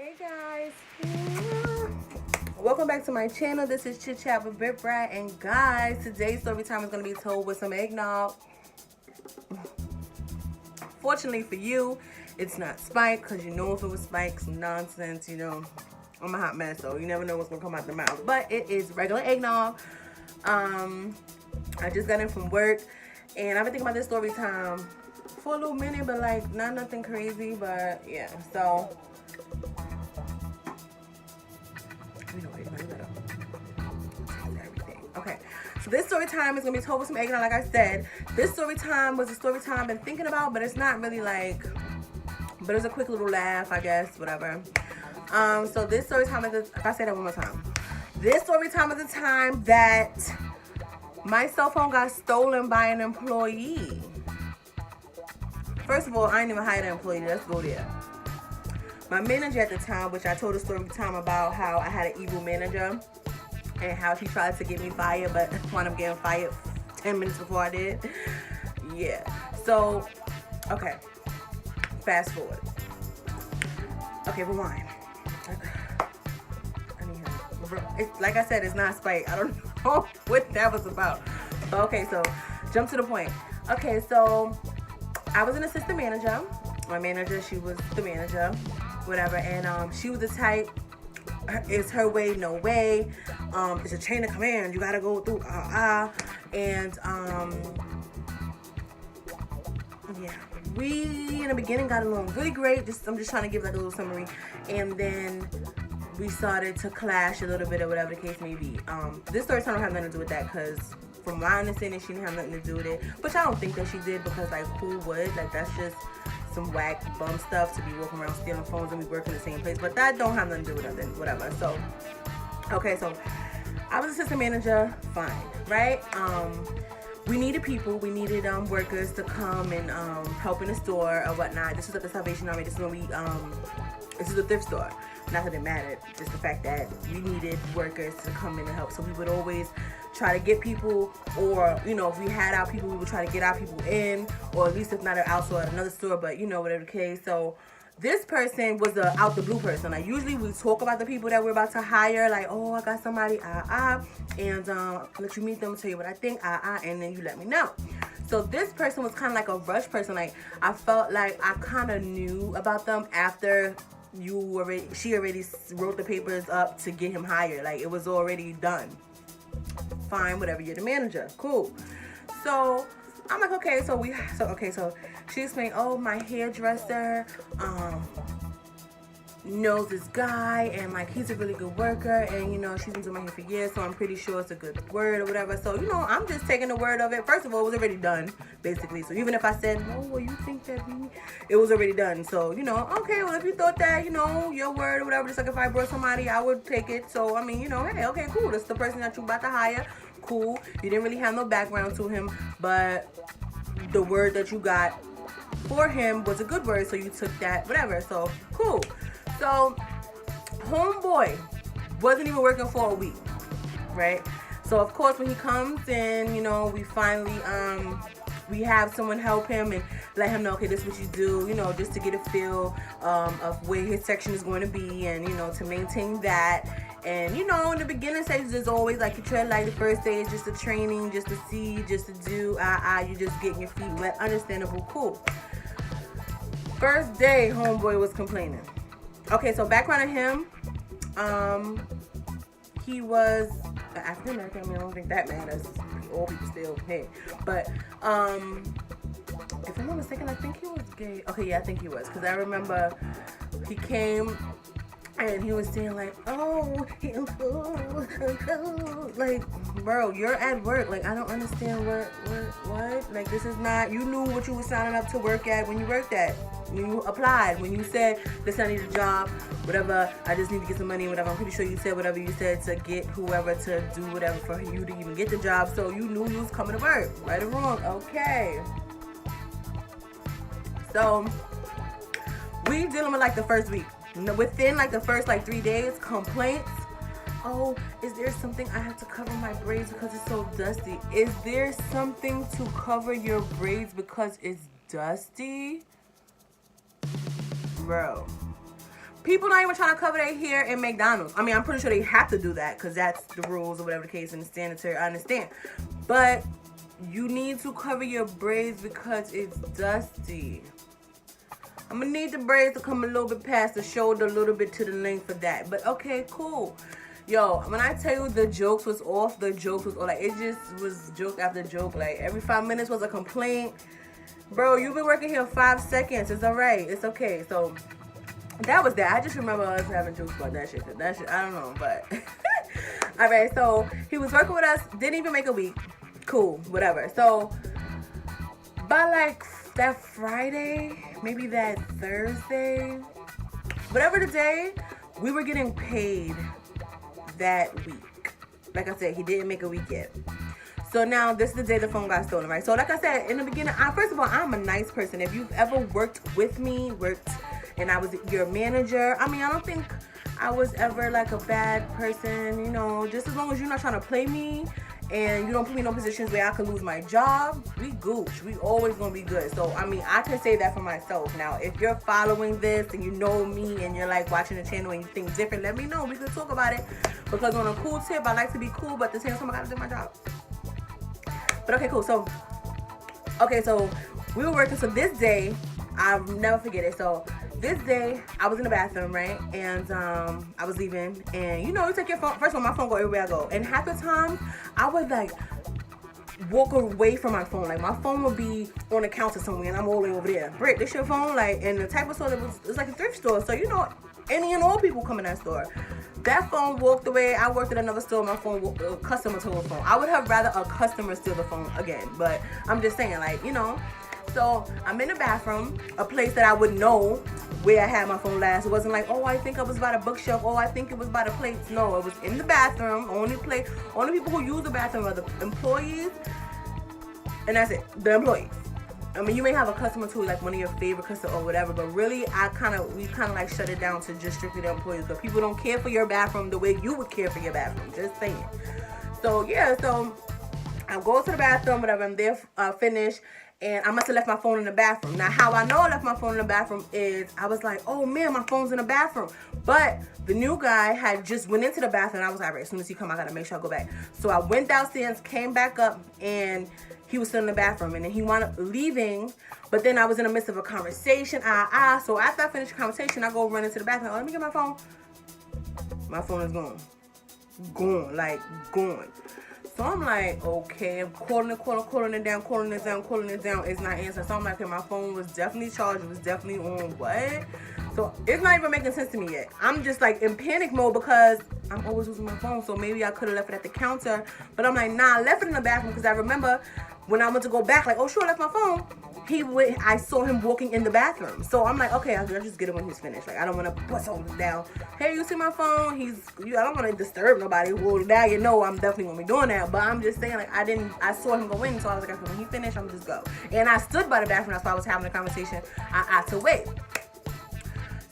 Hey guys, welcome back to my channel. This is Chit Chat with SirBrittBratt, and guys, today's story time is going to be told with some eggnog. Fortunately for you, it's not Spike, because you know if it was Spike, some nonsense, you know, I'm a hot mess, so you never know what's going to come out the mouth. But it is regular eggnog. I just got in from work, and I've been thinking about this story time for a little minute, but like not nothing crazy, but yeah, so okay, so this story time is gonna be told with some eggnog. Like I said, this story time was a story time I've been thinking about, but it's not really like, but it's a quick little laugh, I guess, whatever. So this story time is, if I say that one more time, this story time is the time that my cell phone got stolen by an employee. First of all, I ain't even hired an employee. Let's go there. My manager at the time, which I told a story time about how I had an evil manager and how she tried to get me fired, but wound up getting fired 10 minutes before I did. Yeah. So, okay. Fast forward. Okay, rewind. Like I said, it's not Spike. I don't know what that was about. Okay, so jump to the point. Okay, so I was an assistant manager. My manager, she was the manager, whatever, and she was the type, it's her way, no way. It's a chain of command. You gotta go through and yeah, we in the beginning got along really great. I'm just trying to give like a little summary, and then we started to clash a little bit or whatever the case may be. This story time don't have nothing to do with that, because from my understanding, she didn't have nothing to do with it. Which I don't think that she did, because like who would? Like that's just some whack bum stuff to be walking around stealing phones and we work in the same place. But that don't have nothing to do with nothing, whatever. So, okay, so I was assistant manager, fine, right? We needed people, we needed workers to come and help in the store or whatnot. This was at the Salvation Army. This is when we this is a thrift store. Not that it mattered, just the fact that we needed workers to come in and help. So we would always try to get people, or you know, if we had our people, we would try to get our people in, or at least if not also at another store, but you know, whatever the case. So this person was the out the blue person. Like usually we talk about the people that we're about to hire, like, oh, I got somebody, and let you meet them, tell you what I think, and then you let me know. So this person was kind of like a rush person. Like I felt like I kind of knew about them after she already wrote the papers up to get him hired. Like it was already done. Fine, whatever, you're the manager, cool. So I'm like, okay, so she explained, oh, my hairdresser knows this guy, and like he's a really good worker, and you know, she's been doing my hair for years, so I'm pretty sure it's a good word or whatever. So you know, I'm just taking the word of it. First of all, it was already done, basically. So even if I said, oh, well, you think that it was already done. So you know, okay, well, if you thought that, you know, your word or whatever, just like if I brought somebody, I would take it. So I mean, you know, hey, okay, cool, that's the person that you about to hire. Cool. You didn't really have no background to him, but the word that you got for him was a good word, so you took that, whatever. So cool. So Homeboy wasn't even working for a week, right? So of course when he comes in, you know, we finally we have someone help him and let him know, okay, this is what you do, you know, just to get a feel of where his section is going to be, and you know, to maintain that. And you know, in the beginning stages, there's always like you tread like the first stage, just the training, just to see, just to do, you just getting your feet wet, understandable, cool. First day, Homeboy was complaining. Okay, so background of him, he was African American. I mean, I don't think that matters. All people still, hey. But if I'm not mistaken, I think he was gay. Okay, yeah, I think he was, because I remember he came and he was saying like, oh, like, bro, you're at work. Like, I don't understand what? Like, this is not, you knew what you were signing up to work at when you worked at. When you applied, when you said, listen, I need a job, whatever, I just need to get some money, whatever. I'm pretty sure you said whatever you said to get whoever to do whatever for you to even get the job. So you knew you was coming to work, right or wrong. Okay. So we dealing with like the first week. Within like the first like 3 days, complaints. Oh, is there something I have to cover my braids because it's so dusty? Is there something to cover your braids because it's dusty? Bro, people not even trying to cover their hair in McDonald's. I mean, I'm pretty sure they have to do that because that's the rules or whatever the case and the sanitary. I understand. But you need to cover your braids because it's dusty. I'm going to need the braids to come a little bit past the shoulder, a little bit to the length of that. But okay, cool. Yo, when I tell you the jokes was off, the jokes was all like, it just was joke after joke. Like, every 5 minutes was a complaint. Bro, you've been working here 5 seconds. It's all right. It's okay. So, that was that. I just remember us having jokes about that shit. That shit, I don't know, but. All right, so he was working with us. Didn't even make a week. Cool, whatever. So, by like that Friday, maybe that Thursday, whatever the day, we were getting paid that week. Like I said, he didn't make a week yet. So now this is the day the phone got stolen, right? So like I said in the beginning, first of all, I'm a nice person. If you've ever worked with me, and I was your manager, I mean, I don't think I was ever like a bad person, you know, just as long as you're not trying to play me and you don't put me in no positions where I could lose my job, we gooch. We always gonna be good. So, I mean, I can say that for myself. Now, if you're following this and you know me and you're like watching the channel and you think different, let me know. We could talk about it. Because on a cool tip, I like to be cool, but at the same time, I gotta do my job. But okay, cool. So we were working. So this day, I'll never forget it. So this day, I was in the bathroom, right? And I was leaving. And you know, you take your phone. First of all, my phone go everywhere I go. And half the time, I would like walk away from my phone. Like my phone would be on the counter somewhere, and I'm all the way over there. Britt, this your phone? Like, and the type of store that was like a thrift store. So you know, any and all people come in that store. That phone walked away. I worked at another store. My phone, a customer stole the phone. I would have rather a customer steal the phone again. But I'm just saying, like, you know. So I'm in the bathroom, a place that I would know where I had my phone last. It wasn't like, oh, I think it was by the bookshelf. Oh, I think it was by the plates. No, it was in the bathroom. Only people who use the bathroom are the employees. And that's it. The employees. I mean, you may have a customer too, like one of your favorite customers or whatever, but really, we kind of like shut it down to just strictly the employees. But people don't care for your bathroom the way you would care for your bathroom. Just saying. So yeah, so I go to the bathroom, whatever. I'm there, finished, and I must have left my phone in the bathroom. Now, how I know I left my phone in the bathroom is I was like, oh man, my phone's in the bathroom. But the new guy had just went into the bathroom. And I was like, all right, as soon as he come, I gotta make sure I go back. So I went downstairs, came back up, and he was still in the bathroom, and then he wound up leaving, but then I was in the midst of a conversation, so after I finished the conversation, I go run into the bathroom, let me get my phone. My phone is gone. Gone. So I'm like, okay, I'm calling it down, it's not answering. So I'm like, okay, my phone was definitely charged, it was definitely on, what? So it's not even making sense to me yet. I'm just like in panic mode because I'm always using my phone, so maybe I could have left it at the counter, but I'm like, nah, I left it in the bathroom because I remember when I went to go back, like, oh, sure, I left my phone. I saw him walking in the bathroom. So I'm like, okay, I'll just get it when he's finished. Like, I don't want to bust all this down. Hey, you see my phone? I don't want to disturb nobody. Well, now you know I'm definitely going to be doing that. But I'm just saying, like, I saw him go in. So I was like, okay, when he finished, I'm just go. And I stood by the bathroom. That's why I was having a conversation. I had to wait.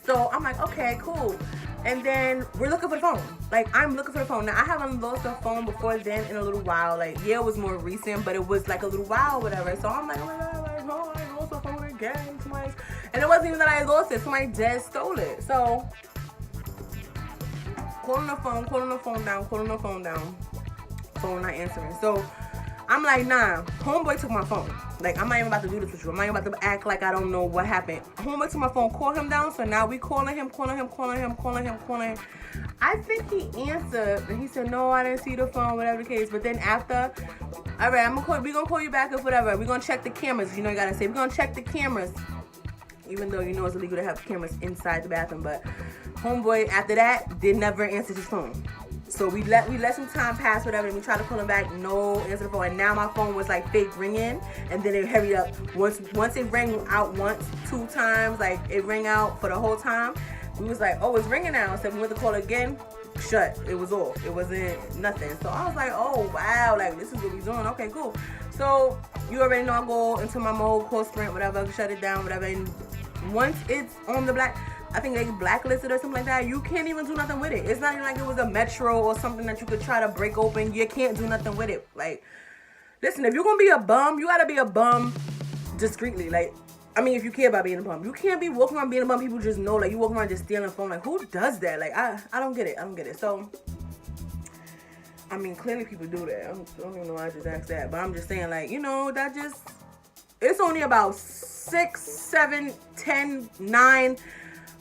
So I'm like, okay, cool. And then we're looking for the phone. Like, I'm looking for the phone. Now, I haven't lost a phone before then in a little while. Like, yeah, it was more recent, but it was like a little while or whatever. So I'm like, oh my God, I lost my phone again. And it wasn't even that I lost it. Somebody dead stole it. So, calling the phone down. Phone not answering. So, I'm like, nah, Homeboy took my phone. Like, I'm not even about to do this with you. I'm not even about to act like I don't know what happened. Homeboy took my phone, call him down. So now we calling him. I think he answered, and he said, no, I didn't see the phone, whatever the case. But then after, all right, we're going to call you back if whatever. We're going to check the cameras. You know, you got to say, we're going to check the cameras. Even though you know it's illegal to have cameras inside the bathroom. But Homeboy, after that, did never answer his phone. So we let some time pass, whatever, and we tried to call him back, no answer the phone. And now my phone was like fake ringing, and then it hurried up. Once it rang out once, 2 times, like it rang out for the whole time. We was like, oh, it's ringing now. So we went to call again, shut. It was off. It wasn't nothing. So I was like, oh wow, like this is what we doing. Okay, cool. So you already know I go into my mode, call Sprint, whatever, shut it down, whatever. And once it's on the black, I think they blacklisted or something like that, you can't even do nothing with it. It's not even like it was a Metro or something that you could try to break open. You can't do nothing with it. Like, listen, if you're gonna be a bum, you gotta be a bum discreetly. Like, I mean, if you care about being a bum, you can't be walking around being a bum. People just know, like, you walking around just stealing a phone. Like, who does that? Like, I don't get it. I don't get it. So, I mean, clearly people do that. I don't even know why I just asked that. But I'm just saying, like, you know, that just, it's only about 6, 7, 10, 9,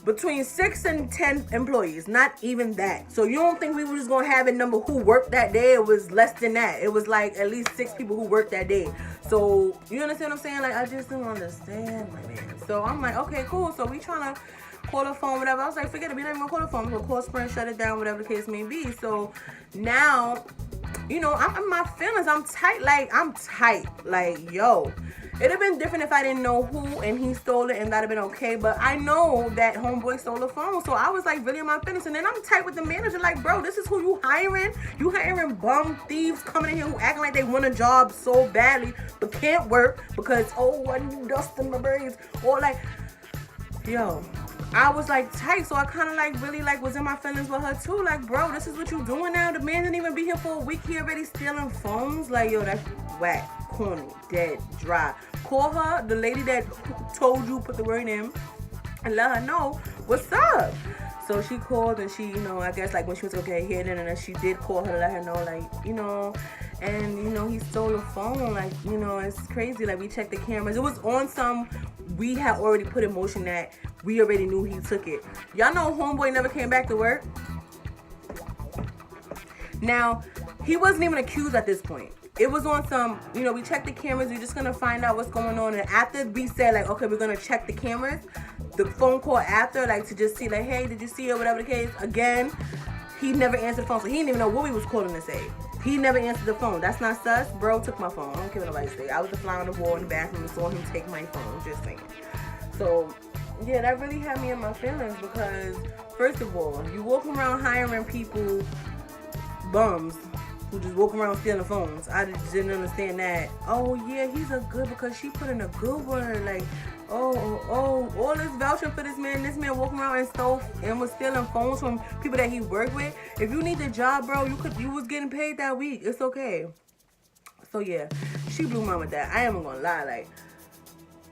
between 6 and 10 employees. Not even that. So you don't think we were just going to have a number who worked that day? It was less than that. It was like at least 6 people who worked that day. So you understand what I'm saying? Like, I just don't understand, my man. So I'm like, okay, cool. So we trying to call the phone, whatever. I was like, forget it. We not even gonna call the phone. We'll call Sprint, shut it down, whatever the case may be. So now, you know, I'm in my feelings. I'm tight. Like, yo. It'd have been different if I didn't know who and he stole it, and that'd have been okay. But I know that Homeboy stole the phone. So I was like really in my feelings. And then I'm tight with the manager. Like, bro, this is who you hiring? You hiring bum thieves coming in here who acting like they want a job so badly but can't work because, oh, I need dust in my braids. Or like, yo, I was like tight. So I kind of like really like was in my feelings with her too. Like, bro, this is what you doing now? The man didn't even be here for a week. He already stealing phones. Like, yo, that's whack, corny, dead, dry. Call her, the lady that told you put the word in, and let her know what's up. So she called and she, you know, I guess like when she was okay here, and then she did call her to let her know, like, you know, and you know, he stole the phone. Like, you know, it's crazy. Like, we checked the cameras. It was on some, we had already put in motion that we already knew he took it. Y'all know Homeboy never came back to work. Now, he wasn't even accused at this point. It was on some, you know, we checked the cameras. We're just going to find out what's going on. And after we said, like, okay, we're going to check the cameras, the phone call after, like, to just see, like, hey, did you see it, whatever the case. Again, he never answered the phone. So he didn't even know what we was calling to say. He never answered the phone. That's not sus. Bro took my phone. I don't care what nobody say. I was the fly on the wall in the bathroom and saw him take my phone. Just saying. So, yeah, that really had me in my feelings because, first of all, you walk around hiring people, bums, who just walk around stealing phones. I just didn't understand that. Oh, yeah, he's a good because she put in a good word. Like, all this vouching for this man. This man walking around and stole and was stealing phones from people that he worked with. If you need the job, bro, you was getting paid that week. It's okay. So, yeah, she blew my mind with that. I ain't gonna lie. Like,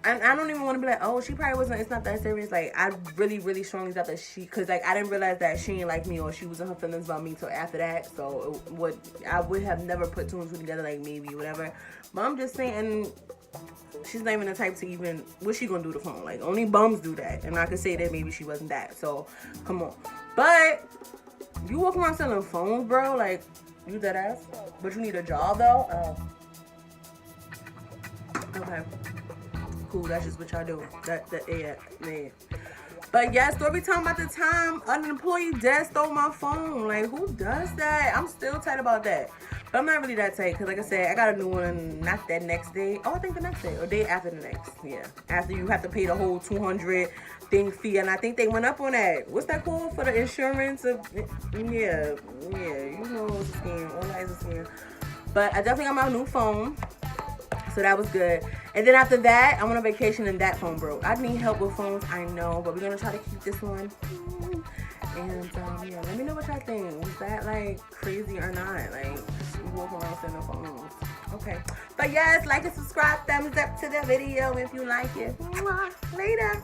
and I don't even want to be like, oh, she probably wasn't, it's not that serious. Like, I really, really strongly thought that because, like, I didn't realize that she didn't like me or she was in her feelings about me till after that. So, I would have never put 2 and 2 together, like, maybe, whatever. But I'm just saying, she's not even the type to even, what's she gonna do to the phone? Like, only bums do that. And I could say that maybe she wasn't that. So, come on. But, you walking around selling phones, bro, like, you dead ass? But you need a job, though? Okay. Cool, that's just what y'all do. Yeah. But yeah, story time about the time an employee dead stole my phone. Like, who does that? I'm still tight about that. But I'm not really that tight because, like I said, I got a new one not that next day. Oh, I think the next day or day after the next. Yeah, after you have to pay the whole $200 thing fee, and I think they went up on that. What's that called for the insurance? Yeah, you know it's a scam. All that is a scam. But I definitely got my new phone. So that was good. And then after that, I went on vacation and that phone broke. I need help with phones, I know, but we're going to try to keep this one. And, yeah, let me know what y'all think. Was that, like, crazy or not? Like, we walk around sending phones. Okay. But, yes, like and subscribe. Thumbs up to the video if you like it. Mwah. Later.